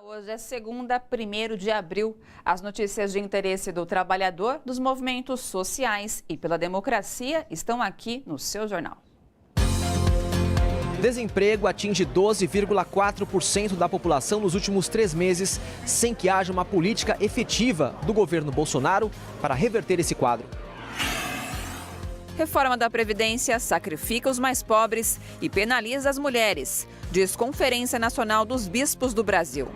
Hoje é segunda, 1º de abril. As notícias de interesse do trabalhador, dos movimentos sociais e pela democracia estão aqui no seu jornal. Desemprego atinge 12,4% da população nos últimos 3 meses, sem que haja uma política efetiva do governo Bolsonaro para reverter esse quadro. Reforma da Previdência sacrifica os mais pobres e penaliza as mulheres, diz Conferência Nacional dos Bispos do Brasil.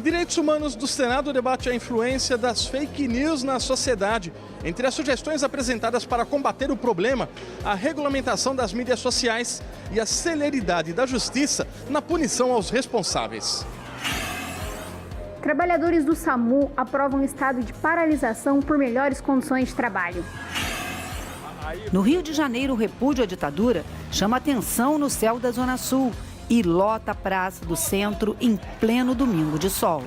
Direitos Humanos do Senado debate a influência das fake news na sociedade. Entre as sugestões apresentadas para combater o problema, a regulamentação das mídias sociais e a celeridade da justiça na punição aos responsáveis. Trabalhadores do SAMU aprovam estado de paralisação por melhores condições de trabalho. No Rio de Janeiro, o repúdio à ditadura chama atenção no céu da Zona Sul e lota a praça do centro em pleno domingo de sol.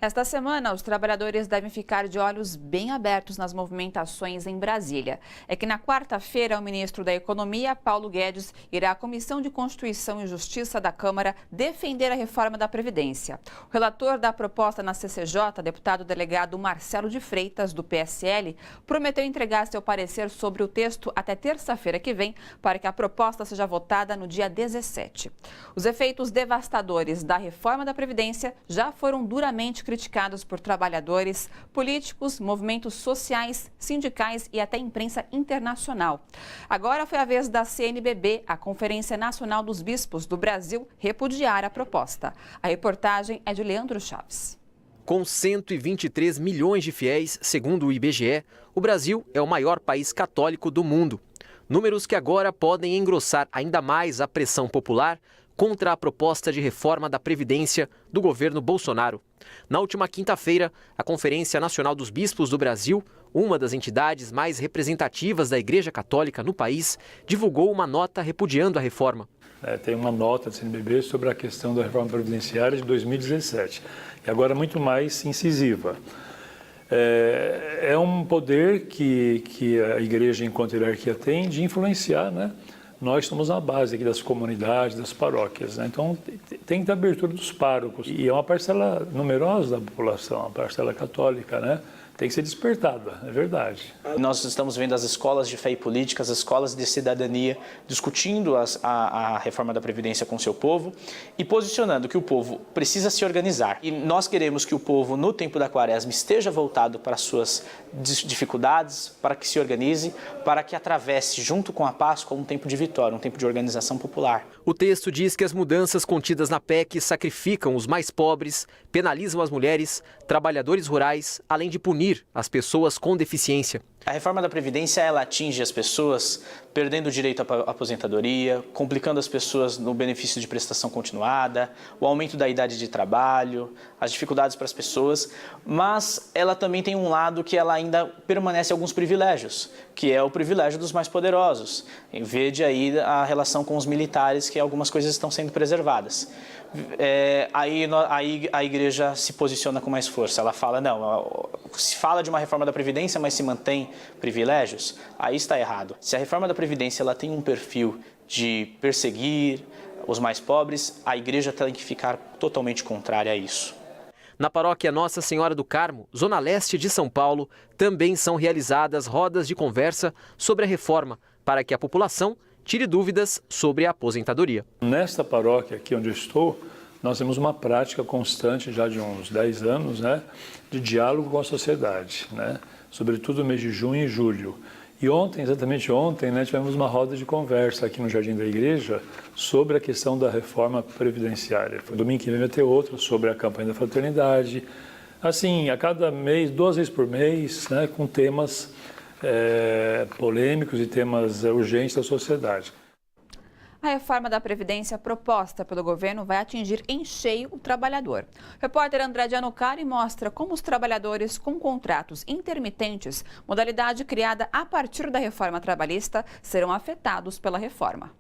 Esta semana, os trabalhadores devem ficar de olhos bem abertos nas movimentações em Brasília. É que na quarta-feira, o ministro da Economia, Paulo Guedes, irá à Comissão de Constituição e Justiça da Câmara defender a reforma da Previdência. O relator da proposta na CCJ, deputado delegado Marcelo de Freitas, do PSL, prometeu entregar seu parecer sobre o texto até terça-feira que vem, para que a proposta seja votada no dia 17. Os efeitos devastadores da reforma da Previdência já foram duramente criticados por trabalhadores, políticos, movimentos sociais, sindicais e até imprensa internacional. Agora foi a vez da CNBB, a Conferência Nacional dos Bispos do Brasil, repudiar a proposta. A reportagem é de Leandro Chaves. Com 123 milhões de fiéis, segundo o IBGE, o Brasil é o maior país católico do mundo. Números que agora podem engrossar ainda mais a pressão popular contra a proposta de reforma da Previdência do governo Bolsonaro. Na última quinta-feira, a Conferência Nacional dos Bispos do Brasil, uma das entidades mais representativas da Igreja Católica no país, divulgou uma nota repudiando a reforma. Tem uma nota da CNBB sobre a questão da reforma previdenciária de 2017, e agora muito mais incisiva. É um poder que a Igreja, enquanto hierarquia, tem de influenciar, né? Nós estamos na base aqui das comunidades, das paróquias, né? Então tem que ter abertura dos párocos. E é uma parcela numerosa da população, uma parcela católica, né? Tem que ser despertada, é verdade. Nós estamos vendo as escolas de fé e política, as escolas de cidadania, discutindo a reforma da Previdência com o seu povo e posicionando que o povo precisa se organizar. E nós queremos que o povo, no tempo da Quaresma, esteja voltado para as suas dificuldades, para que se organize, para que atravesse, junto com a Páscoa, um tempo de vitória, um tempo de organização popular. O texto diz que as mudanças contidas na PEC sacrificam os mais pobres, penalizam as mulheres, trabalhadores rurais, além de punir as pessoas com deficiência. A reforma da Previdência, ela atinge as pessoas perdendo o direito à aposentadoria, complicando as pessoas no benefício de prestação continuada, o aumento da idade de trabalho, as dificuldades para as pessoas, mas ela também tem um lado que ela ainda permanece alguns privilégios, que é o privilégio dos mais poderosos. Vede aí a relação com os militares, que algumas coisas estão sendo preservadas. Aí a Igreja se posiciona com mais força. Ela fala, não, se fala de uma reforma da Previdência, mas se mantém privilégios, aí está errado. Se a reforma da Previdência ela tem um perfil de perseguir os mais pobres, a Igreja tem que ficar totalmente contrária a isso. Na paróquia Nossa Senhora do Carmo, zona leste de São Paulo, também são realizadas rodas de conversa sobre a reforma, para que a população tire dúvidas sobre a aposentadoria. Nesta paróquia aqui onde eu estou, nós temos uma prática constante já de uns 10 anos, né, de diálogo com a sociedade, né, sobretudo no mês de junho e julho. E ontem, exatamente ontem, né, tivemos uma roda de conversa aqui no Jardim da Igreja sobre a questão da reforma previdenciária. Domingo que vem vai ter outra sobre a campanha da fraternidade. Assim, a cada mês, 2 vezes por mês, né, com temas polêmicos e temas urgentes da sociedade. A reforma da Previdência proposta pelo governo vai atingir em cheio o trabalhador. O repórter André de Anucari mostra como os trabalhadores com contratos intermitentes, modalidade criada a partir da reforma trabalhista, serão afetados pela reforma.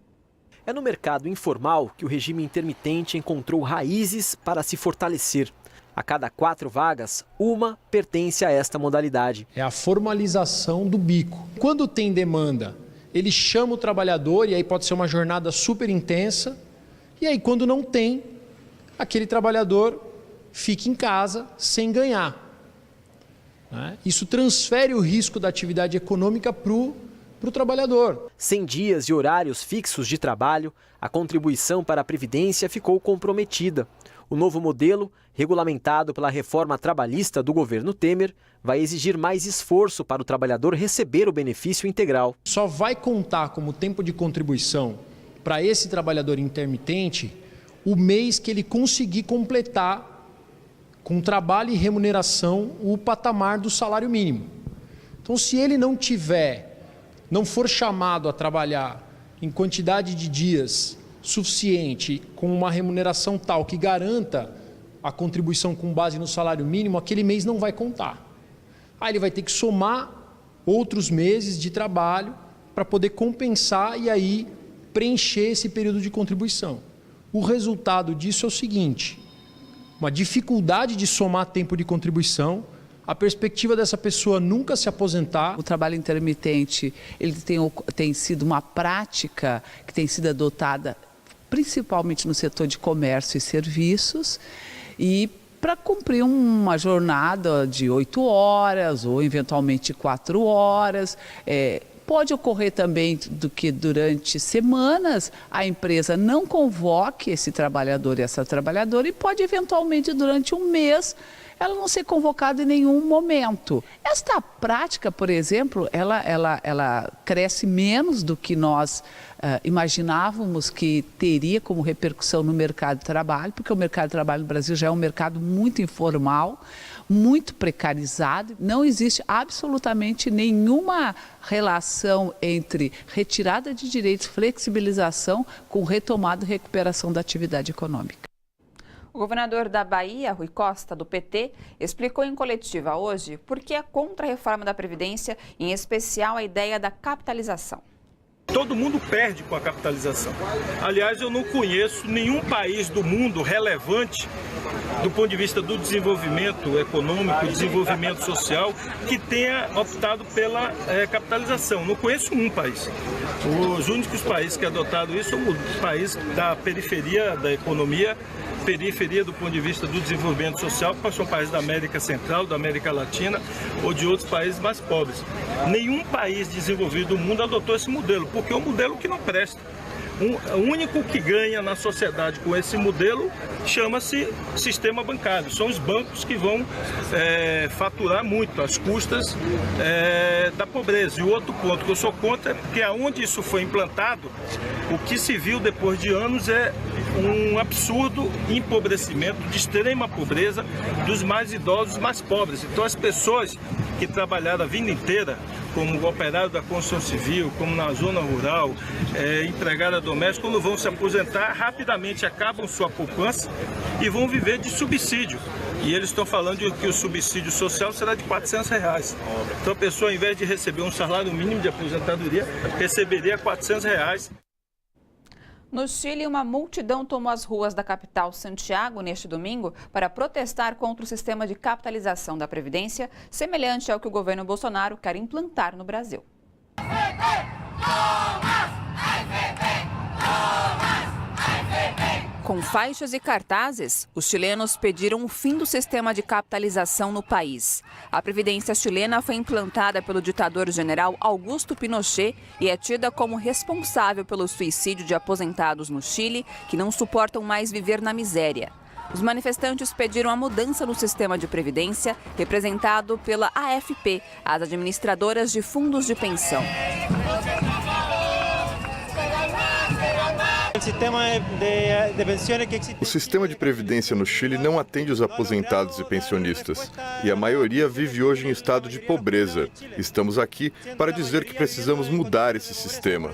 É no mercado informal que o regime intermitente encontrou raízes para se fortalecer. A cada 4 vagas, uma pertence a esta modalidade. É a formalização do bico. Quando tem demanda, ele chama o trabalhador e aí pode ser uma jornada super intensa. E aí quando não tem, aquele trabalhador fica em casa sem ganhar. Isso transfere o risco da atividade econômica para o trabalhador. Sem dias e horários fixos de trabalho, a contribuição para a Previdência ficou comprometida. O novo modelo, regulamentado pela reforma trabalhista do governo Temer, vai exigir mais esforço para o trabalhador receber o benefício integral. Só vai contar como tempo de contribuição para esse trabalhador intermitente o mês que ele conseguir completar com trabalho e remuneração o patamar do salário mínimo. Então, se ele não for chamado a trabalhar em quantidade de dias suficiente, com uma remuneração tal que garanta a contribuição com base no salário mínimo, aquele mês não vai contar. Aí ele vai ter que somar outros meses de trabalho para poder compensar e aí preencher esse período de contribuição. O resultado disso é o seguinte: uma dificuldade de somar tempo de contribuição, a perspectiva dessa pessoa nunca se aposentar. O trabalho intermitente ele tem sido uma prática que tem sido adotada principalmente no setor de comércio e serviços, e para cumprir uma jornada de 8 horas ou eventualmente 4 horas. Pode ocorrer também do que durante semanas a empresa não convoque esse trabalhador e essa trabalhadora, e pode eventualmente durante um mês ela não ser convocada em nenhum momento. Esta prática, por exemplo, ela cresce menos do que nós imaginávamos que teria como repercussão no mercado de trabalho, porque o mercado de trabalho no Brasil já é um mercado muito informal, muito precarizado. Não existe absolutamente nenhuma relação entre retirada de direitos, flexibilização, com retomada e recuperação da atividade econômica. O governador da Bahia, Rui Costa, do PT, explicou em coletiva hoje por que é contra a reforma da Previdência, em especial a ideia da capitalização. Todo mundo perde com a capitalização. Aliás, eu não conheço nenhum país do mundo relevante do ponto de vista do desenvolvimento econômico, desenvolvimento social, que tenha optado pela capitalização. Não conheço um país. Os únicos países que adotaram isso são os países da periferia da economia, periferia do ponto de vista do desenvolvimento social, que são países da América Central, da América Latina ou de outros países mais pobres. Nenhum país desenvolvido do mundo adotou esse modelo, porque é um modelo que não presta. O único que ganha na sociedade com esse modelo chama-se sistema bancário. São os bancos que vão faturar muito às custas da pobreza. E o outro ponto que eu sou contra é que aonde isso foi implantado, o que se viu depois de anos é um absurdo empobrecimento, de extrema pobreza dos mais idosos, mais pobres. Então as pessoas que trabalharam a vida inteira, como operário da construção civil, como na zona rural, empregada doméstica, quando vão se aposentar, rapidamente acabam sua poupança e vão viver de subsídio. E eles estão falando que o subsídio social será de R$400. Então a pessoa, ao invés de receber um salário mínimo de aposentadoria, receberia R$400. No Chile, uma multidão tomou as ruas da capital Santiago neste domingo para protestar contra o sistema de capitalização da Previdência, semelhante ao que o governo Bolsonaro quer implantar no Brasil. Com faixas e cartazes, os chilenos pediram o fim do sistema de capitalização no país. A Previdência chilena foi implantada pelo ditador-general Augusto Pinochet e é tida como responsável pelo suicídio de aposentados no Chile que não suportam mais viver na miséria. Os manifestantes pediram a mudança no sistema de previdência, representado pela AFP, as administradoras de fundos de pensão. O sistema de previdência no Chile não atende os aposentados e pensionistas, e a maioria vive hoje em estado de pobreza. Estamos aqui para dizer que precisamos mudar esse sistema.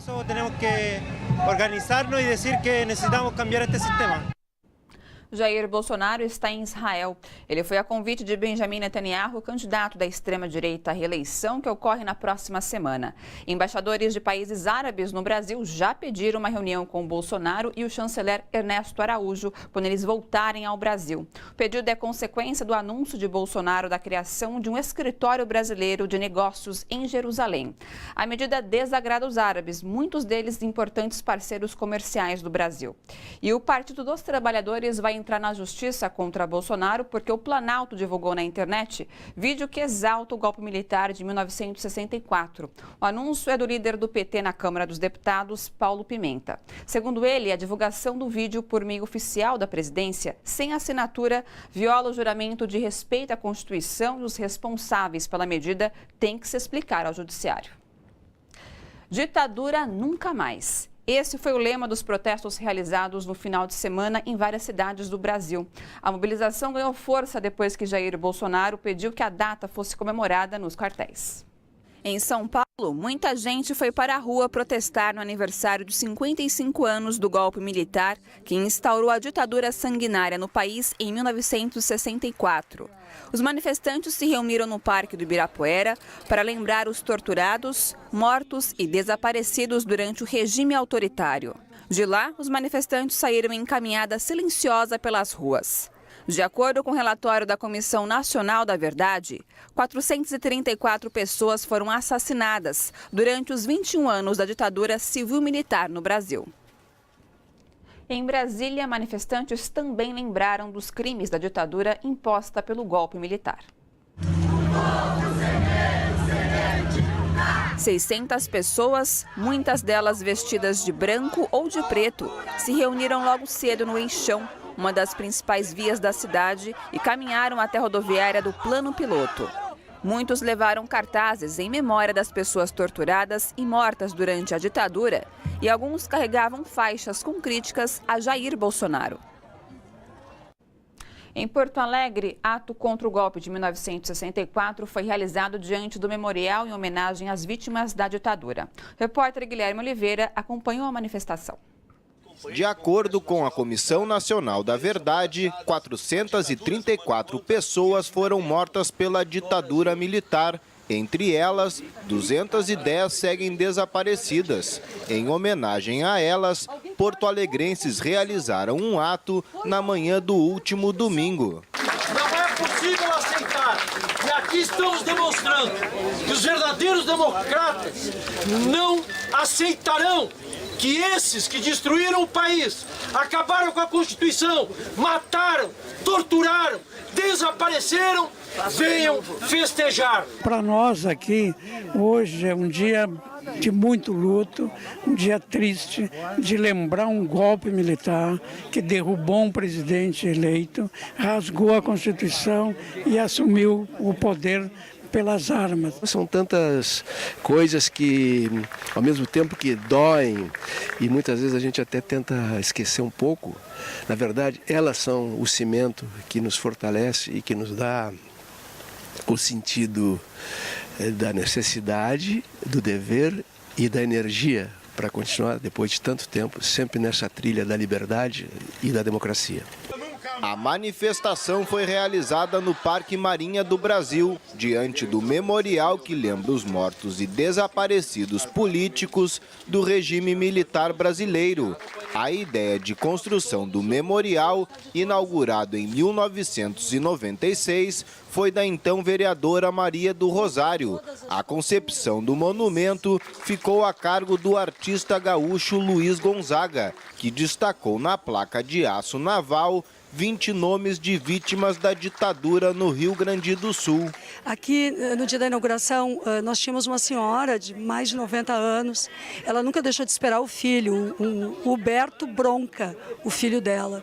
Jair Bolsonaro está em Israel. Ele foi a convite de Benjamin Netanyahu, candidato da extrema-direita à reeleição, que ocorre na próxima semana. Embaixadores de países árabes no Brasil já pediram uma reunião com Bolsonaro e o chanceler Ernesto Araújo quando eles voltarem ao Brasil. O pedido é consequência do anúncio de Bolsonaro da criação de um escritório brasileiro de negócios em Jerusalém. A medida desagrada os árabes, muitos deles importantes parceiros comerciais do Brasil. E o Partido dos Trabalhadores vai entrar na justiça contra Bolsonaro porque o Planalto divulgou na internet vídeo que exalta o golpe militar de 1964. O anúncio é do líder do PT na Câmara dos Deputados, Paulo Pimenta. Segundo ele, a divulgação do vídeo por meio oficial da presidência, sem assinatura, viola o juramento de respeito à Constituição e os responsáveis pela medida têm que se explicar ao Judiciário. Ditadura nunca mais. Esse foi o lema dos protestos realizados no final de semana em várias cidades do Brasil. A mobilização ganhou força depois que Jair Bolsonaro pediu que a data fosse comemorada nos quartéis. Em São Paulo, muita gente foi para a rua protestar no aniversário de 55 anos do golpe militar que instaurou a ditadura sanguinária no país em 1964. Os manifestantes se reuniram no Parque do Ibirapuera para lembrar os torturados, mortos e desaparecidos durante o regime autoritário. De lá, os manifestantes saíram em caminhada silenciosa pelas ruas. De acordo com o relatório da Comissão Nacional da Verdade, 434 pessoas foram assassinadas durante os 21 anos da ditadura civil-militar no Brasil. Em Brasília, manifestantes também lembraram dos crimes da ditadura imposta pelo golpe militar. 600 pessoas, muitas delas vestidas de branco ou de preto, se reuniram logo cedo no Eixão, uma das principais vias da cidade, e caminharam até a rodoviária do Plano Piloto. Muitos levaram cartazes em memória das pessoas torturadas e mortas durante a ditadura, e alguns carregavam faixas com críticas a Jair Bolsonaro. Em Porto Alegre, ato contra o golpe de 1964 foi realizado diante do memorial em homenagem às vítimas da ditadura. O repórter Guilherme Oliveira acompanhou a manifestação. De acordo com a Comissão Nacional da Verdade, 434 pessoas foram mortas pela ditadura militar. Entre elas, 210 seguem desaparecidas. Em homenagem a elas, porto-alegrenses realizaram um ato na manhã do último domingo. Não é possível aceitar, e aqui estamos demonstrando que os verdadeiros democratas não aceitarão que esses que destruíram o país, acabaram com a Constituição, mataram, torturaram, desapareceram, venham festejar. Para nós aqui, hoje é um dia de muito luto, um dia triste, de lembrar um golpe militar que derrubou um presidente eleito, rasgou a Constituição e assumiu o poder pelas armas. São tantas coisas que, ao mesmo tempo que doem, e muitas vezes a gente até tenta esquecer um pouco, na verdade, elas são o cimento que nos fortalece e que nos dá o sentido da necessidade, do dever e da energia para continuar, depois de tanto tempo, sempre nessa trilha da liberdade e da democracia. A manifestação foi realizada no Parque Marinha do Brasil, diante do memorial que lembra os mortos e desaparecidos políticos do regime militar brasileiro. A ideia de construção do memorial, inaugurado em 1996, foi da então vereadora Maria do Rosário. A concepção do monumento ficou a cargo do artista gaúcho Luiz Gonzaga, que destacou na placa de aço naval 20 nomes de vítimas da ditadura no Rio Grande do Sul. Aqui, no dia da inauguração, nós tínhamos uma senhora de mais de 90 anos. Ela nunca deixou de esperar o filho, o Huberto Bronca, o filho dela.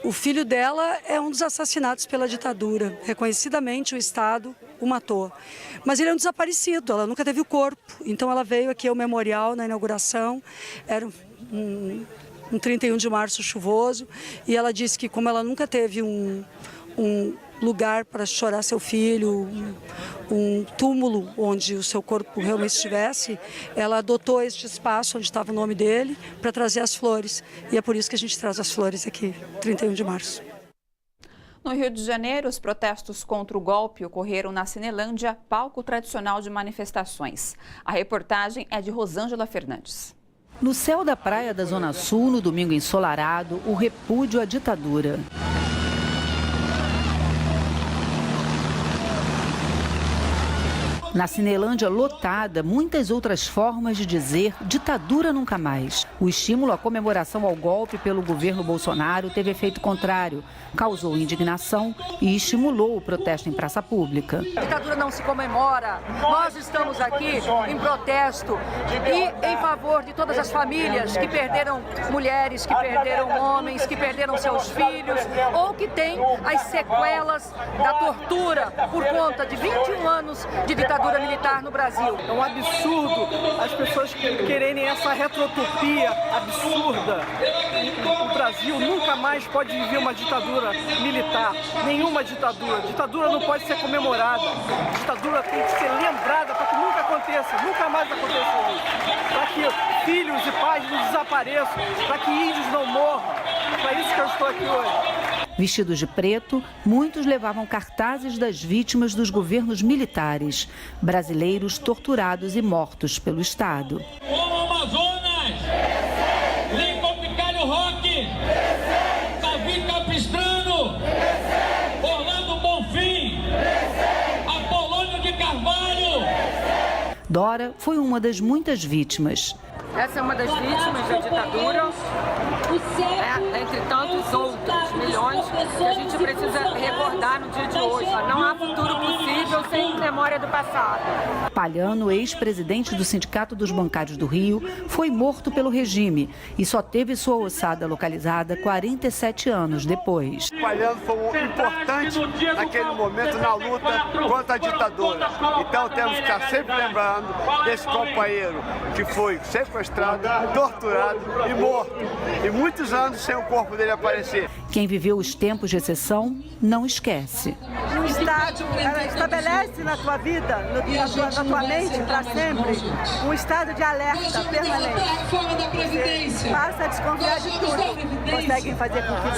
O filho dela é um dos assassinados pela ditadura. Reconhecidamente, o Estado o matou. Mas ele é um desaparecido, ela nunca teve o corpo. Então, ela veio aqui ao memorial na inauguração. Era um 31 de março chuvoso, e ela disse que como ela nunca teve um lugar para chorar seu filho, um túmulo onde o seu corpo realmente estivesse, ela adotou este espaço onde estava o nome dele para trazer as flores. E é por isso que a gente traz as flores aqui, 31 de março. No Rio de Janeiro, os protestos contra o golpe ocorreram na Cinelândia, palco tradicional de manifestações. A reportagem é de Rosângela Fernandes. No céu da praia da Zona Sul, no domingo ensolarado, o repúdio à ditadura. Na Cinelândia lotada, muitas outras formas de dizer ditadura nunca mais. O estímulo à comemoração ao golpe pelo governo Bolsonaro teve efeito contrário, causou indignação e estimulou o protesto em praça pública. A ditadura não se comemora, nós estamos aqui em protesto e em favor de todas as famílias que perderam mulheres, que perderam homens, que perderam seus filhos ou que têm as sequelas da tortura por conta de 21 anos de ditadura militar no Brasil. É um absurdo as pessoas quererem essa retrotopia absurda. O Brasil nunca mais pode viver uma ditadura militar, nenhuma ditadura. Ditadura não pode ser comemorada. Ditadura tem que ser lembrada para que nunca aconteça, nunca mais aconteça isso. Para que filhos e pais não desapareçam, para que índios não morram. É para isso que eu estou aqui hoje. Vestidos de preto, muitos levavam cartazes das vítimas dos governos militares, brasileiros torturados e mortos pelo Estado. Como Amazonas, Lincoln Picalho Roque, Davi Capistrano, Orlando Bonfim, Apolônio de Carvalho. Dora foi uma das muitas vítimas. Essa é uma das vítimas da ditadura, entre tantos outros milhões que a gente precisa recordar no dia de hoje. Não há futuro possível sem memória do passado. Palhano, ex-presidente do Sindicato dos Bancários do Rio, foi morto pelo regime e só teve sua ossada localizada 47 anos depois. Palhano foi importante naquele momento na luta contra a ditadura. Então temos que estar sempre lembrando desse companheiro que foi sequestrado, torturado e morto. E muitos anos sem o corpo dele aparecer. Quem viveu os tempos de exceção não esquece. O Estado estabelece na tua vida, na tua mente para sempre, um estado de alerta permanente. Você passa a desconfiar de tudo. Conseguem fazer com que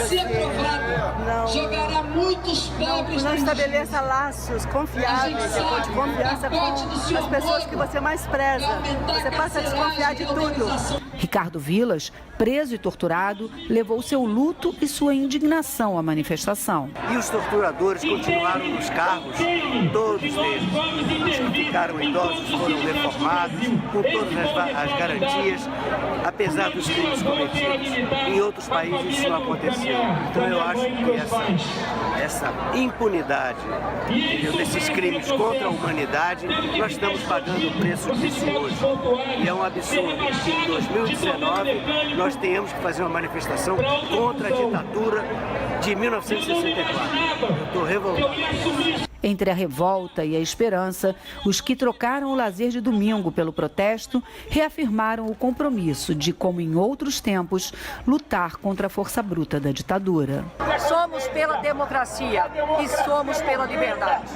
você não estabeleça laços confiáveis, de confiança com as pessoas que você mais preza. Você passa a desconfiar de tudo. Ricardo Vilas, preso e torturado, levou seu luto e sua indignação à manifestação. E os torturadores continuaram nos cargos, todos eles. Os que ficaram idosos foram reformados, com todas as garantias, apesar dos crimes cometidos. Em outros países isso não aconteceu. Então eu acho que essa impunidade, desses crimes contra a humanidade, nós estamos pagando o preço disso hoje. E é um absurdo que em 2019 nós tenhamos que fazer uma manifestação contra a ditadura de 1964. Eu estou revoltado. Entre a revolta e a esperança, os que trocaram o lazer de domingo pelo protesto reafirmaram o compromisso de, como em outros tempos, lutar contra a força bruta da ditadura. Somos pela democracia e somos pela liberdade.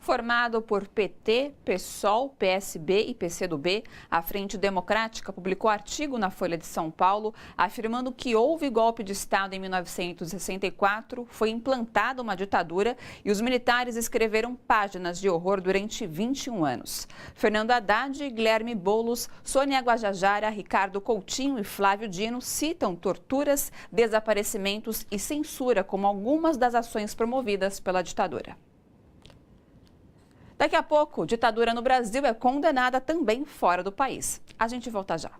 Formado por PT, PSOL, PSB e PCdoB, a Frente Democrática publicou artigo na Folha de São Paulo afirmando que houve golpe de Estado em 1964, foi implantada uma ditadura e os militares escreveram páginas de horror durante 21 anos. Fernando Haddad, Guilherme Boulos, Sônia Guajajara, Ricardo Coutinho e Flávio Dino citam torturas, desaparecimentos e censura como algumas das ações promovidas pela ditadura. Daqui a pouco, ditadura no Brasil é condenada também fora do país. A gente volta já.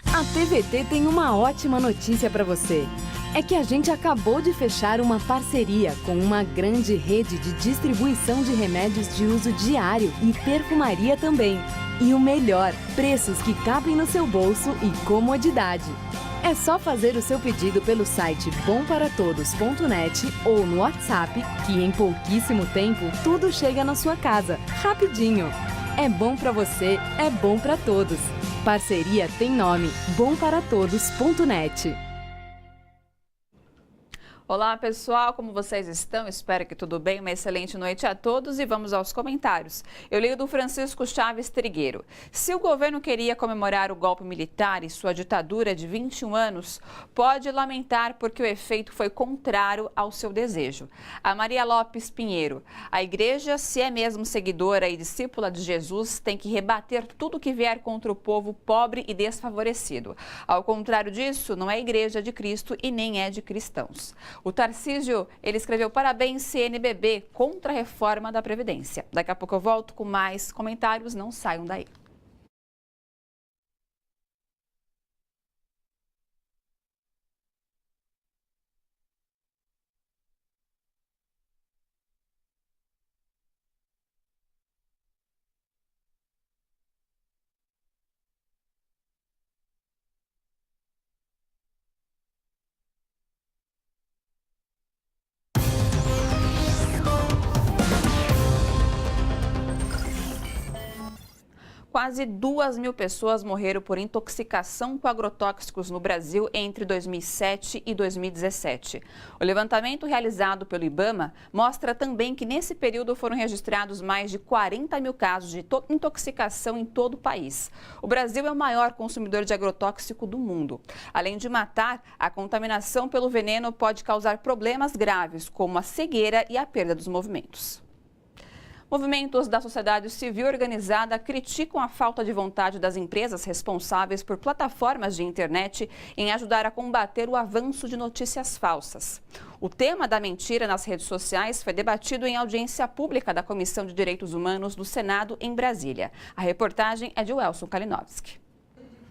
A TVT tem uma ótima notícia para você. É que a gente acabou de fechar uma parceria com uma grande rede de distribuição de remédios de uso diário e perfumaria também. E o melhor, preços que cabem no seu bolso e comodidade. É só fazer o seu pedido pelo site bomparatodos.net ou no WhatsApp, que em pouquíssimo tempo tudo chega na sua casa, rapidinho. É bom para você, é bom para todos. Parceria tem nome, bomparatodos.net. Olá pessoal, como vocês estão? Espero que tudo bem, uma excelente noite a todos e vamos aos comentários. Eu leio do Francisco Chaves Trigueiro. Se o governo queria comemorar o golpe militar e sua ditadura de 21 anos, pode lamentar porque o efeito foi contrário ao seu desejo. A Maria Lopes Pinheiro. A igreja, se é mesmo seguidora e discípula de Jesus, tem que rebater tudo que vier contra o povo pobre e desfavorecido. Ao contrário disso, não é a igreja de Cristo e nem é de cristãos. O Tarcísio, ele escreveu: parabéns CNBB contra a reforma da Previdência. Daqui a pouco eu volto com mais comentários, não saiam daí. Quase 2.000 pessoas morreram por intoxicação com agrotóxicos no Brasil entre 2007 e 2017. O levantamento realizado pelo IBAMA mostra também que nesse período foram registrados mais de 40 mil casos de intoxicação em todo o país. O Brasil é o maior consumidor de agrotóxico do mundo. Além de matar, a contaminação pelo veneno pode causar problemas graves, como a cegueira e a perda dos movimentos. Movimentos da sociedade civil organizada criticam a falta de vontade das empresas responsáveis por plataformas de internet em ajudar a combater o avanço de notícias falsas. O tema da mentira nas redes sociais foi debatido em audiência pública da Comissão de Direitos Humanos do Senado em Brasília. A reportagem é de Welson Kalinowski.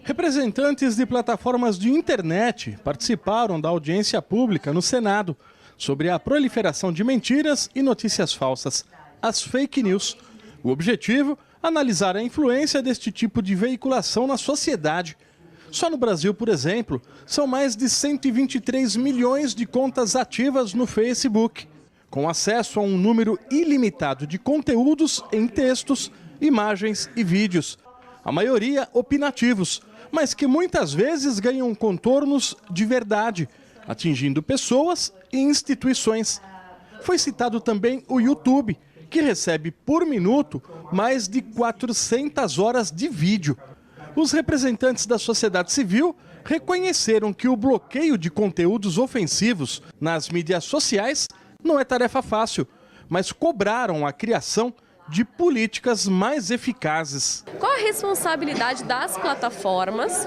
Representantes de plataformas de internet participaram da audiência pública no Senado sobre a proliferação de mentiras e notícias falsas, as fake news. O objetivo, analisar a influência deste tipo de veiculação na sociedade. Só no Brasil, por exemplo, são mais de 123 milhões de contas ativas no Facebook, com acesso a um número ilimitado de conteúdos em textos, imagens e vídeos. A maioria opinativos, mas que muitas vezes ganham contornos de verdade, atingindo pessoas e instituições. Foi citado também o YouTube, que recebe por minuto mais de 400 horas de vídeo. Os representantes da sociedade civil reconheceram que o bloqueio de conteúdos ofensivos nas mídias sociais não é tarefa fácil, mas cobraram a criação de políticas mais eficazes. Qual a responsabilidade das plataformas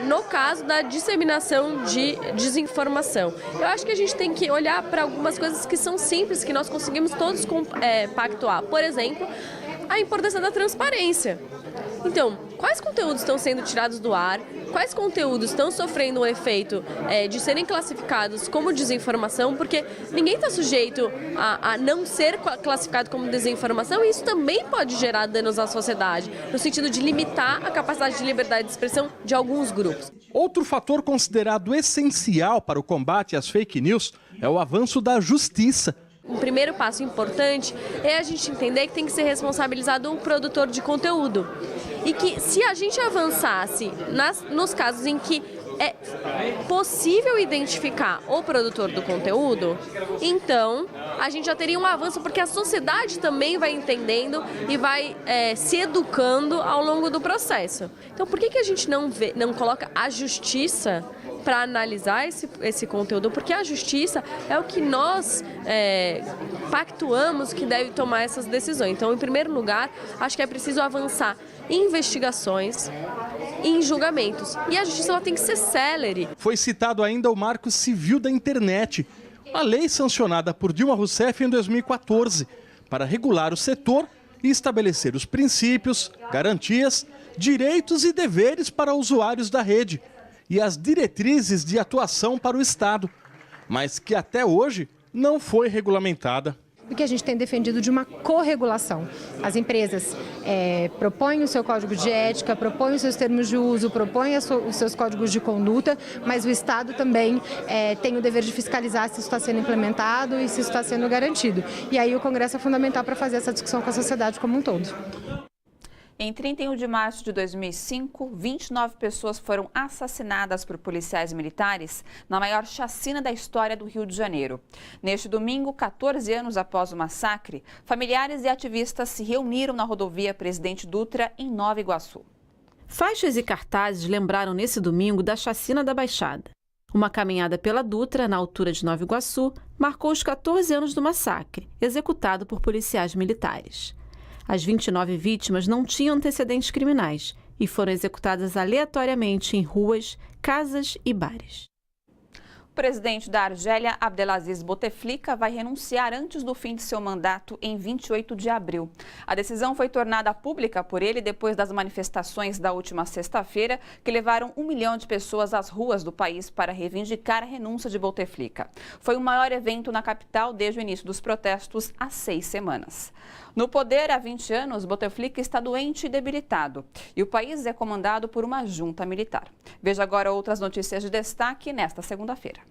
no caso da disseminação de desinformação? Eu acho que a gente tem que olhar para algumas coisas que são simples, que nós conseguimos todos pactuar. Por exemplo, a importância da transparência. Então, quais conteúdos estão sendo tirados do ar? Quais conteúdos estão sofrendo o efeito de serem classificados como desinformação? Porque ninguém está sujeito a não ser classificado como desinformação, e isso também pode gerar danos à sociedade, no sentido de limitar a capacidade de liberdade de expressão de alguns grupos. Outro fator considerado essencial para o combate às fake news é o avanço da justiça. Um primeiro passo importante é a gente entender que tem que ser responsabilizado o produtor de conteúdo. E que se a gente avançasse nos casos em que é possível identificar o produtor do conteúdo, então a gente já teria um avanço, porque a sociedade também vai entendendo e vai se educando ao longo do processo. Então por que a gente não coloca a justiça para analisar esse conteúdo? Porque a justiça é o que nós pactuamos que deve tomar essas decisões. Então, em primeiro lugar, acho que é preciso avançar em investigações, em julgamentos. E a justiça ela tem que ser célere. Foi citado ainda o Marco Civil da Internet, a lei sancionada por Dilma Rousseff em 2014, para regular o setor e estabelecer os princípios, garantias, direitos e deveres para usuários da rede e as diretrizes de atuação para o Estado, mas que até hoje não foi regulamentada. O que a gente tem defendido de uma corregulação. As empresas propõem o seu código de ética, propõem os seus termos de uso, propõem os seus códigos de conduta, mas o Estado também tem o dever de fiscalizar se isso está sendo implementado e se isso está sendo garantido. E aí o Congresso é fundamental para fazer essa discussão com a sociedade como um todo. Em 31 de março de 2005, 29 pessoas foram assassinadas por policiais militares na maior chacina da história do Rio de Janeiro. Neste domingo, 14 anos após o massacre, familiares e ativistas se reuniram na rodovia Presidente Dutra, em Nova Iguaçu. Faixas e cartazes lembraram nesse domingo da chacina da Baixada. Uma caminhada pela Dutra, na altura de Nova Iguaçu, marcou os 14 anos do massacre, executado por policiais militares. As 29 vítimas não tinham antecedentes criminais e foram executadas aleatoriamente em ruas, casas e bares. O presidente da Argélia, Abdelaziz Bouteflika, vai renunciar antes do fim de seu mandato em 28 de abril. A decisão foi tornada pública por ele depois das manifestações da última sexta-feira, que levaram 1 milhão de pessoas às ruas do país para reivindicar a renúncia de Bouteflika. Foi o maior evento na capital desde o início dos protestos há 6 semanas. No poder há 20 anos, Bouteflika está doente e debilitado. E o país é comandado por uma junta militar. Veja agora outras notícias de destaque nesta segunda-feira.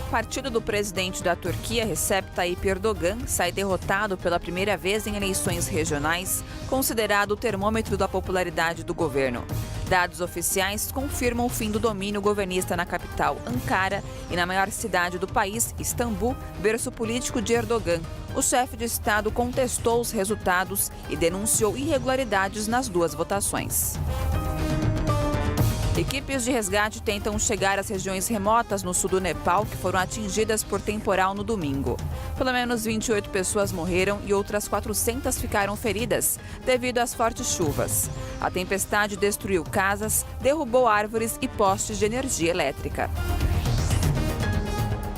O partido do presidente da Turquia, Recep Tayyip Erdogan, sai derrotado pela primeira vez em eleições regionais, considerado o termômetro da popularidade do governo. Dados oficiais confirmam o fim do domínio governista na capital, Ankara, e na maior cidade do país, Istambul, berço político de Erdogan. O chefe de Estado contestou os resultados e denunciou irregularidades nas duas votações. Equipes de resgate tentam chegar às regiões remotas no sul do Nepal que foram atingidas por temporal no domingo. Pelo menos 28 pessoas morreram e outras 400 ficaram feridas devido às fortes chuvas. A tempestade destruiu casas, derrubou árvores e postes de energia elétrica.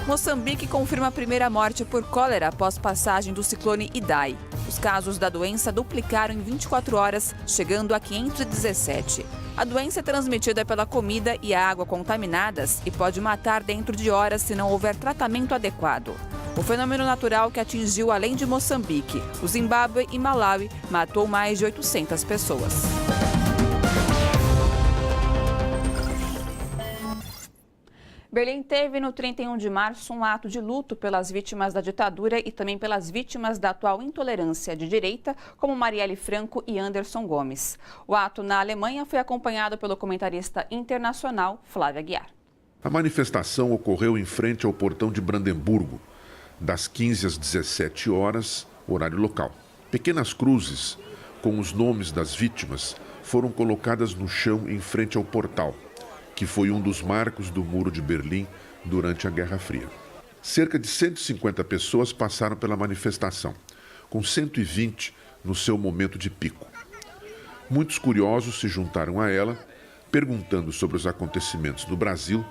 Moçambique confirma a primeira morte por cólera após passagem do ciclone Idai. Os casos da doença duplicaram em 24 horas, chegando a 517. A doença é transmitida pela comida e a água contaminadas e pode matar dentro de horas se não houver tratamento adequado. O fenômeno natural que atingiu, além de Moçambique, o Zimbábue e Malawi, matou mais de 800 pessoas. Berlim teve no 31 de março um ato de luto pelas vítimas da ditadura e também pelas vítimas da atual intolerância de direita, como Marielle Franco e Anderson Gomes. O ato na Alemanha foi acompanhado pelo comentarista internacional Flávia Aguiar. A manifestação ocorreu em frente ao portão de Brandemburgo, das 15 às 17 horas, horário local. Pequenas cruzes com os nomes das vítimas foram colocadas no chão em frente ao portal, que foi um dos marcos do Muro de Berlim durante a Guerra Fria. Cerca de 150 pessoas passaram pela manifestação, com 120 no seu momento de pico. Muitos curiosos se juntaram a ela, perguntando sobre os acontecimentos no Brasil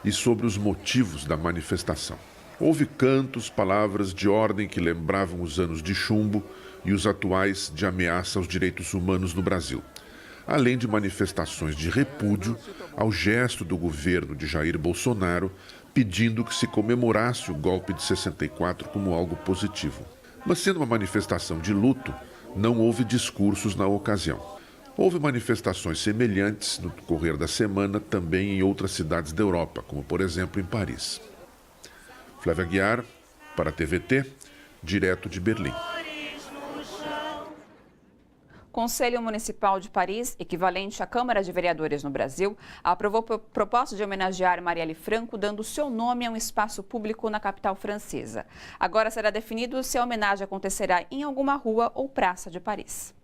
e sobre os motivos da manifestação. Houve cantos, palavras de ordem que lembravam os anos de chumbo e os atuais de ameaça aos direitos humanos no Brasil, além de manifestações de repúdio ao gesto do governo de Jair Bolsonaro, pedindo que se comemorasse o golpe de 64 como algo positivo. Mas sendo uma manifestação de luto, não houve discursos na ocasião. Houve manifestações semelhantes no decorrer da semana também em outras cidades da Europa, como por exemplo em Paris. Flávia Aguiar, para a TVT, direto de Berlim. O Conselho Municipal de Paris, equivalente à Câmara de Vereadores no Brasil, aprovou proposta de homenagear Marielle Franco, dando seu nome a um espaço público na capital francesa. Agora será definido se a homenagem acontecerá em alguma rua ou praça de Paris.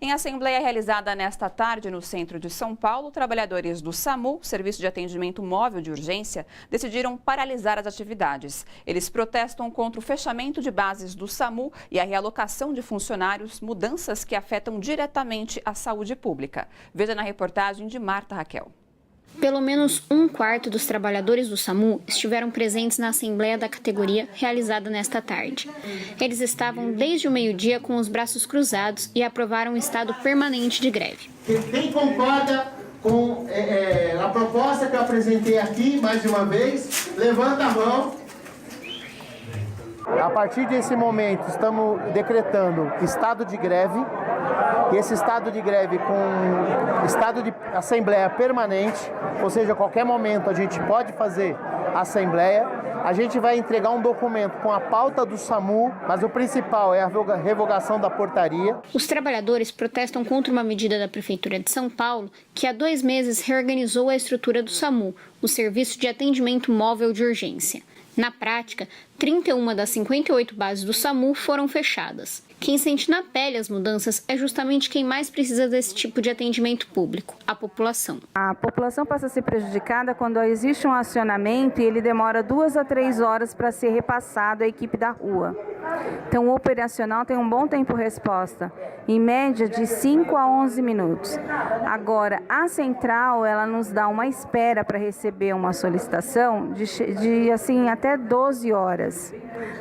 Em assembleia realizada nesta tarde no centro de São Paulo, trabalhadores do SAMU, Serviço de Atendimento Móvel de Urgência, decidiram paralisar as atividades. Eles protestam contra o fechamento de bases do SAMU e a realocação de funcionários, mudanças que afetam diretamente a saúde pública. Veja na reportagem de Marta Raquel. Pelo menos um quarto dos trabalhadores do SAMU estiveram presentes na assembleia da categoria realizada nesta tarde. Eles estavam desde o meio-dia com os braços cruzados e aprovaram um estado permanente de greve. Quem concorda com a proposta que eu apresentei aqui, mais de uma vez, levanta a mão. A partir desse momento, estamos decretando estado de greve. E esse estado de greve com estado de assembleia permanente, ou seja, a qualquer momento a gente pode fazer assembleia. A gente vai entregar um documento com a pauta do SAMU, mas o principal é a revogação da portaria. Os trabalhadores protestam contra uma medida da Prefeitura de São Paulo que há 2 meses reorganizou a estrutura do SAMU, o Serviço de Atendimento Móvel de Urgência. Na prática, 31 das 58 bases do SAMU foram fechadas. Quem sente na pele as mudanças é justamente quem mais precisa desse tipo de atendimento público, a população. A população passa a ser prejudicada quando existe um acionamento e ele demora 2 a 3 horas para ser repassado à equipe da rua. Então, o operacional tem um bom tempo-resposta, em média de 5 a 11 minutos. Agora, a central, ela nos dá uma espera para receber uma solicitação de assim, até 12 horas.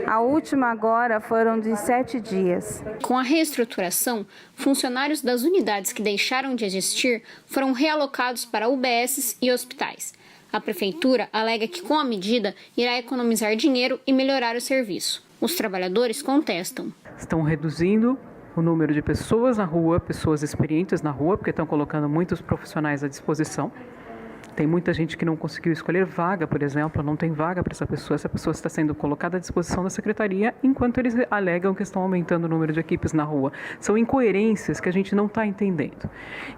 A última agora foram de 7 dias. Com a reestruturação, funcionários das unidades que deixaram de existir foram realocados para UBSs e hospitais. A Prefeitura alega que, com a medida, irá economizar dinheiro e melhorar o serviço. Os trabalhadores contestam. Estão reduzindo o número de pessoas na rua, pessoas experientes na rua, porque estão colocando muitos profissionais à disposição. Tem muita gente que não conseguiu escolher vaga, por exemplo, não tem vaga para essa pessoa está sendo colocada à disposição da secretaria, enquanto eles alegam que estão aumentando o número de equipes na rua. São incoerências que a gente não está entendendo.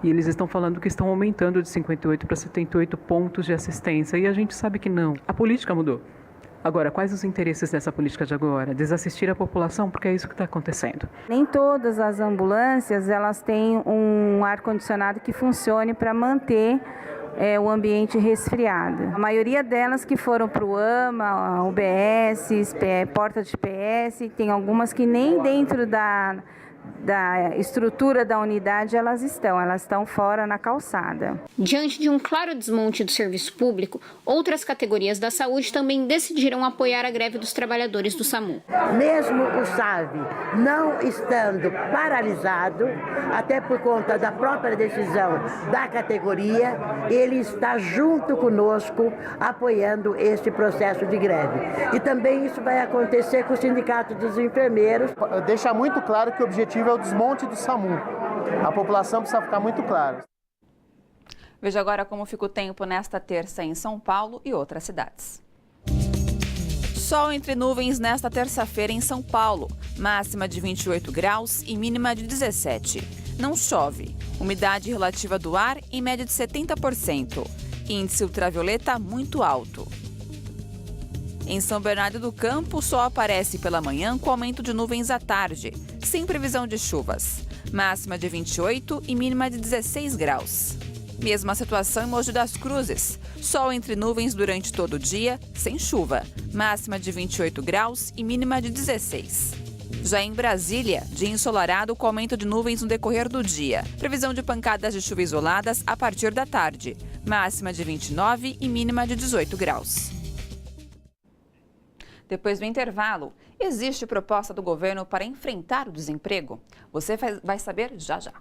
E eles estão falando que estão aumentando de 58 para 78 pontos de assistência, e a gente sabe que não. A política mudou. Agora, quais os interesses dessa política de agora? Desassistir a população, porque é isso que está acontecendo. Nem todas as ambulâncias elas têm um ar-condicionado que funcione para manter o ambiente resfriado. A maioria delas que foram para o AMA, UBS, porta de PS, tem algumas que nem dentro da estrutura da unidade elas estão fora na calçada. Diante de um claro desmonte do serviço público, outras categorias da saúde também decidiram apoiar a greve dos trabalhadores do SAMU. Mesmo o SAV não estando paralisado, até por conta da própria decisão da categoria, ele está junto conosco apoiando este processo de greve. E também isso vai acontecer com o Sindicato dos Enfermeiros. Deixa muito claro que o objetivo é o desmonte do SAMU. A população precisa ficar muito clara. Veja agora como fica o tempo nesta terça em São Paulo e outras cidades. Sol entre nuvens nesta terça-feira em São Paulo. Máxima de 28 graus e mínima de 17. Não chove. Umidade relativa do ar em média de 70%. Índice ultravioleta muito alto. Em São Bernardo do Campo, o sol aparece pela manhã com aumento de nuvens à tarde, sem previsão de chuvas. Máxima de 28 e mínima de 16 graus. Mesma situação em Mogi das Cruzes. Sol entre nuvens durante todo o dia, sem chuva. Máxima de 28 graus e mínima de 16. Já em Brasília, dia ensolarado com aumento de nuvens no decorrer do dia. Previsão de pancadas de chuva isoladas a partir da tarde. Máxima de 29 e mínima de 18 graus. Depois do intervalo, existe proposta do governo para enfrentar o desemprego? Você vai saber já já.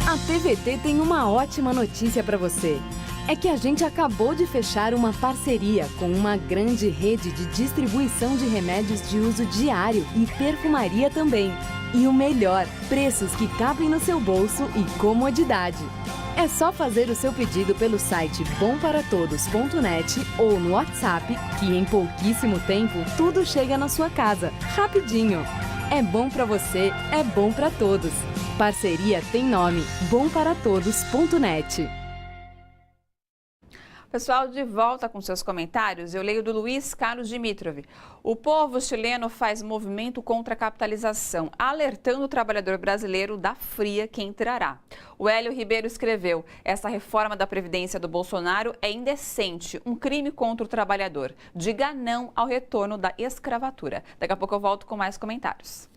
A TVT tem uma ótima notícia para você. É que a gente acabou de fechar uma parceria com uma grande rede de distribuição de remédios de uso diário e perfumaria também. E o melhor, preços que cabem no seu bolso e comodidade. É só fazer o seu pedido pelo site bomparatodos.net ou no WhatsApp, que em pouquíssimo tempo tudo chega na sua casa, rapidinho. É bom para você, é bom para todos. Parceria tem nome, bomparatodos.net. Pessoal, de volta com seus comentários, eu leio do Luiz Carlos Dimitrov. O povo chileno faz movimento contra a capitalização, alertando o trabalhador brasileiro da fria que entrará. O Hélio Ribeiro escreveu: essa reforma da Previdência do Bolsonaro é indecente, um crime contra o trabalhador. Diga não ao retorno da escravatura. Daqui a pouco eu volto com mais comentários.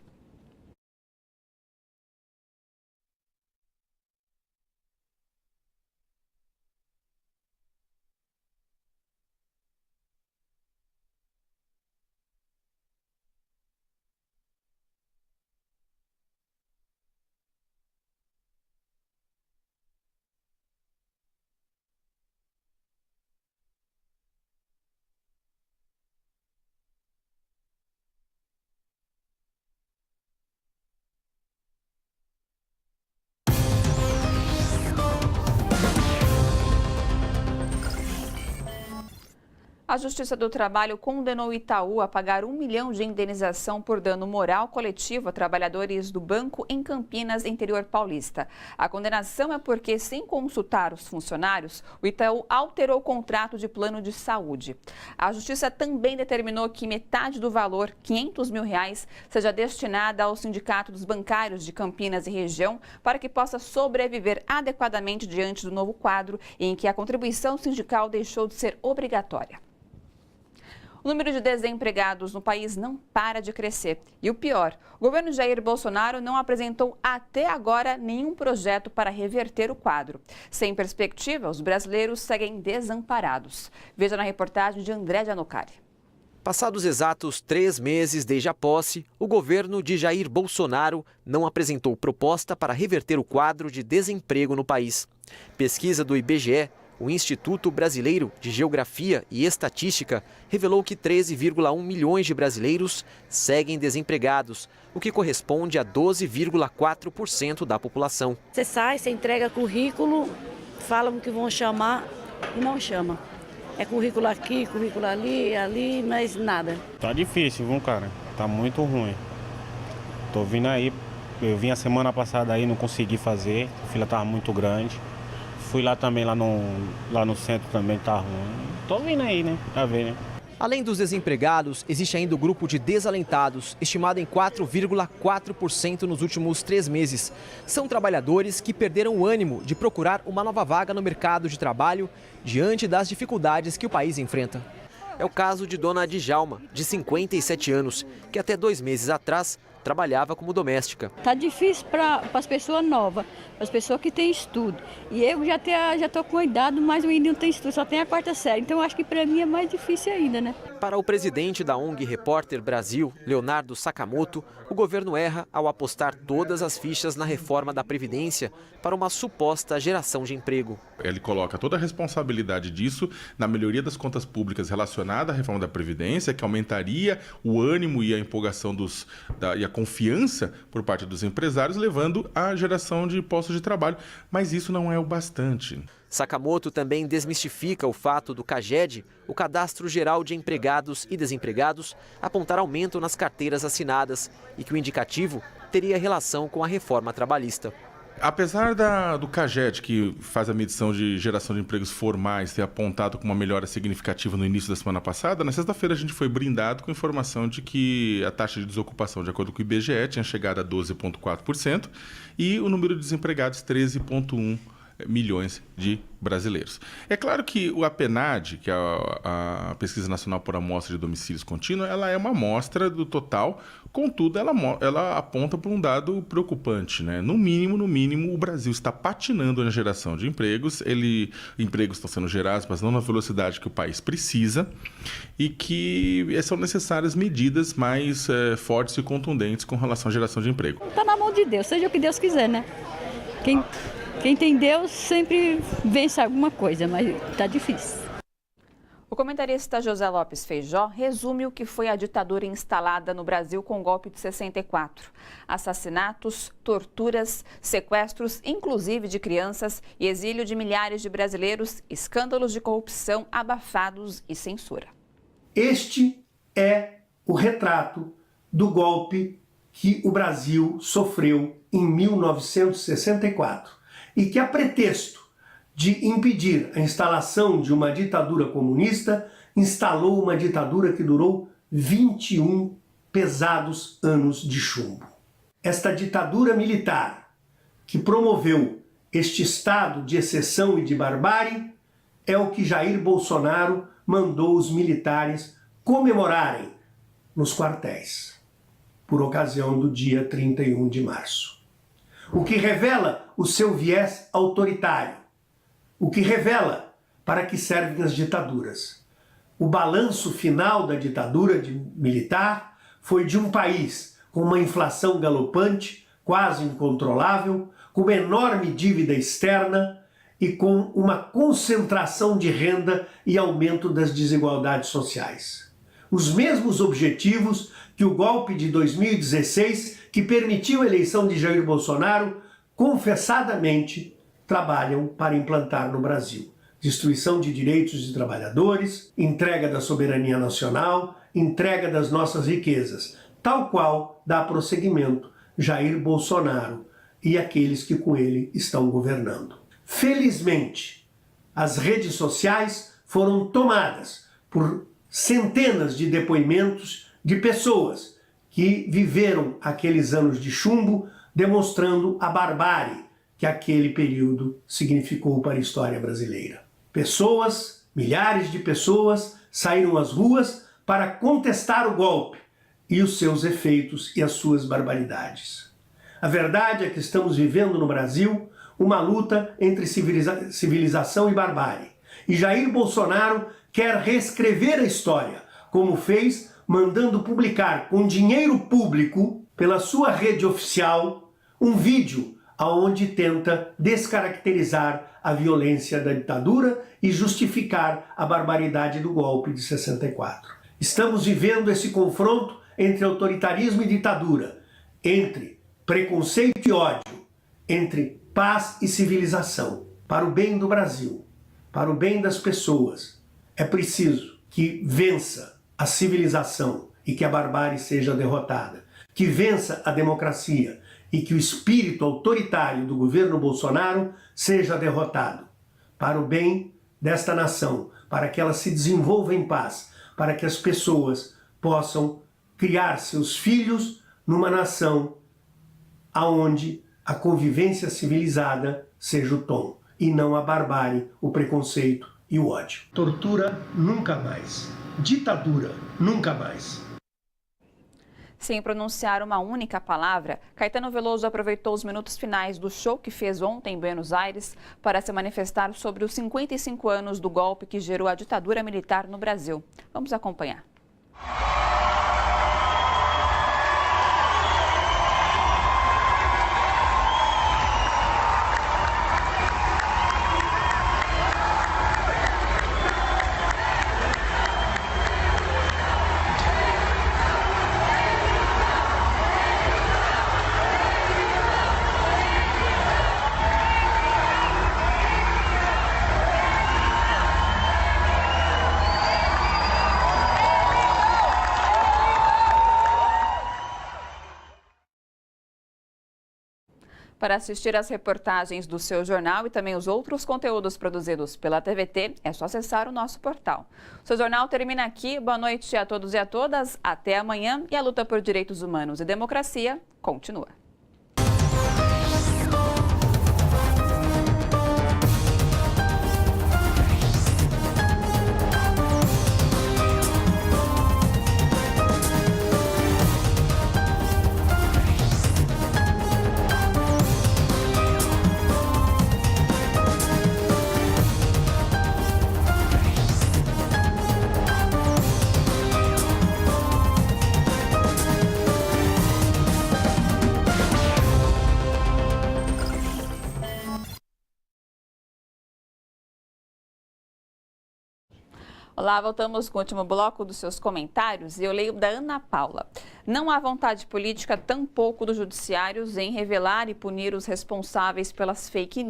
A Justiça do Trabalho condenou o Itaú a pagar R$1 milhão de indenização por dano moral coletivo a trabalhadores do banco em Campinas, interior paulista. A condenação é porque, sem consultar os funcionários, o Itaú alterou o contrato de plano de saúde. A Justiça também determinou que metade do valor, R$500 mil, seja destinada ao Sindicato dos Bancários de Campinas e região para que possa sobreviver adequadamente diante do novo quadro em que a contribuição sindical deixou de ser obrigatória. O número de desempregados no país não para de crescer. E o pior, o governo Jair Bolsonaro não apresentou até agora nenhum projeto para reverter o quadro. Sem perspectiva, os brasileiros seguem desamparados. Veja na reportagem de André Gianocari. Passados exatos 3 meses desde a posse, o governo de Jair Bolsonaro não apresentou proposta para reverter o quadro de desemprego no país. Pesquisa do IBGE, o Instituto Brasileiro de Geografia e Estatística, revelou que 13,1 milhões de brasileiros seguem desempregados, o que corresponde a 12,4% da população. Você sai, você entrega currículo, falam que vão chamar e não chama. É currículo aqui, currículo ali, mas nada. Tá difícil, viu, cara? Tá muito ruim. Tô vindo aí, eu vim a semana passada aí, não consegui fazer, a fila tava muito grande. Fui lá também, lá no centro também, tá ruim. Tô vindo aí, né? Pra ver, né? Além dos desempregados, existe ainda o grupo de desalentados, estimado em 4,4% nos últimos 3 meses. São trabalhadores que perderam o ânimo de procurar uma nova vaga no mercado de trabalho diante das dificuldades que o país enfrenta. É o caso de Dona Djalma, de 57 anos, que até 2 meses atrás trabalhava como doméstica. Tá difícil para as pessoas novas, para as pessoas que têm estudo. E eu já estou com idade, mas o menino não tem estudo, só tem a 4ª série. Então acho que para mim é mais difícil ainda, né? Para o presidente da ONG Repórter Brasil, Leonardo Sakamoto, o governo erra ao apostar todas as fichas na reforma da Previdência para uma suposta geração de emprego. Ele coloca toda a responsabilidade disso na melhoria das contas públicas relacionada à reforma da Previdência, que aumentaria o ânimo e a empolgação e a confiança por parte dos empresários, levando à geração de postos de trabalho. Mas isso não é o bastante. Sakamoto também desmistifica o fato do CAGED, o Cadastro Geral de Empregados e Desempregados, apontar aumento nas carteiras assinadas e que o indicativo teria relação com a reforma trabalhista. Apesar do CAGED, que faz a medição de geração de empregos formais, ter apontado com uma melhora significativa no início da semana passada, na sexta-feira a gente foi brindado com a informação de que a taxa de desocupação, de acordo com o IBGE, tinha chegado a 12,4% e o número de desempregados 13,1 milhões de brasileiros. É claro que o APNAD, que é a Pesquisa Nacional por Amostra de Domicílios Contínua, ela é uma amostra do total, contudo, ela aponta para um dado preocupante, né? No mínimo, o Brasil está patinando na geração de empregos, empregos estão sendo gerados, mas não na velocidade que o país precisa, e que são necessárias medidas mais fortes e contundentes com relação à geração de emprego. Está na mão de Deus, seja o que Deus quiser, né? Quem tem Deus sempre vence alguma coisa, mas está difícil. O comentarista José Lopes Feijó resume o que foi a ditadura instalada no Brasil com o golpe de 64. Assassinatos, torturas, sequestros, inclusive de crianças, e exílio de milhares de brasileiros, escândalos de corrupção abafados e censura. Este é o retrato do golpe que o Brasil sofreu em 1964. E que, a pretexto de impedir a instalação de uma ditadura comunista, instalou uma ditadura que durou 21 pesados anos de chumbo. Esta ditadura militar, que promoveu este estado de exceção e de barbárie, é o que Jair Bolsonaro mandou os militares comemorarem nos quartéis, por ocasião do dia 31 de março. O que revela o seu viés autoritário, o que revela para que servem as ditaduras. O balanço final da ditadura militar foi de um país com uma inflação galopante, quase incontrolável, com uma enorme dívida externa e com uma concentração de renda e aumento das desigualdades sociais. Os mesmos objetivos que o golpe de 2016, que permitiu a eleição de Jair Bolsonaro, confessadamente trabalham para implantar no Brasil. destruição de direitos de trabalhadores, entrega da soberania nacional, entrega das nossas riquezas, tal qual dá prosseguimento Jair Bolsonaro e aqueles que com ele estão governando. Felizmente, as redes sociais foram tomadas por centenas de depoimentos de pessoas que viveram aqueles anos de chumbo, demonstrando a barbárie que aquele período significou para a história brasileira. Pessoas, milhares de pessoas, saíram às ruas para contestar o golpe e os seus efeitos e as suas barbaridades. A verdade é que estamos vivendo no Brasil uma luta entre civilização e barbárie. E Jair Bolsonaro quer reescrever a história, como fez mandando publicar com dinheiro público, pela sua rede oficial, um vídeo onde tenta descaracterizar a violência da ditadura e justificar a barbaridade do golpe de 64. Estamos vivendo esse confronto entre autoritarismo e ditadura, entre preconceito e ódio, entre paz e civilização. Para o bem do Brasil, para o bem das pessoas, é preciso que vença a civilização e que a barbárie seja derrotada, que vença a democracia e que o espírito autoritário do governo Bolsonaro seja derrotado. Para o bem desta nação, para que ela se desenvolva em paz, para que as pessoas possam criar seus filhos numa nação onde a convivência civilizada seja o tom, e não a barbárie, o preconceito e o ódio. Tortura nunca mais. Ditadura nunca mais. Sem pronunciar uma única palavra, Caetano Veloso aproveitou os minutos finais do show que fez ontem em Buenos Aires para se manifestar sobre os 55 anos do golpe que gerou a ditadura militar no Brasil. Vamos acompanhar. Para assistir às reportagens do seu jornal e também os outros conteúdos produzidos pela TVT, é só acessar o nosso portal. O seu jornal termina aqui. Boa noite a todos e a todas. Até amanhã. E a luta por direitos humanos e democracia continua. Olá, voltamos com o último bloco dos seus comentários e eu leio da Ana Paula. Não há vontade política, tampouco dos judiciários, em revelar e punir os responsáveis pelas fake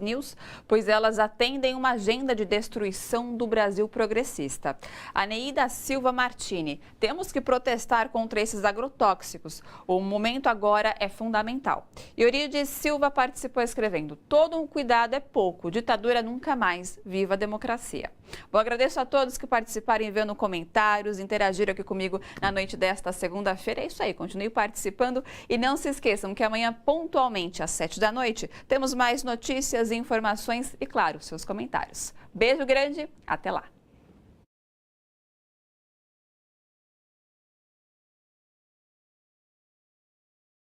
news, pois elas atendem uma agenda de destruição do Brasil progressista. A Neida Silva Martini, temos que protestar contra esses agrotóxicos. O momento agora é fundamental. Eurídice Silva participou escrevendo: todo um cuidado é pouco, ditadura nunca mais, viva a democracia. Bom, agradeço a todos que participaram enviando comentários, interagiram aqui comigo na noite desta segunda-feira. É isso aí, continue participando e não se esqueçam que amanhã, pontualmente às 7 da noite, temos mais notícias, informações e, claro, seus comentários. Beijo grande, até lá!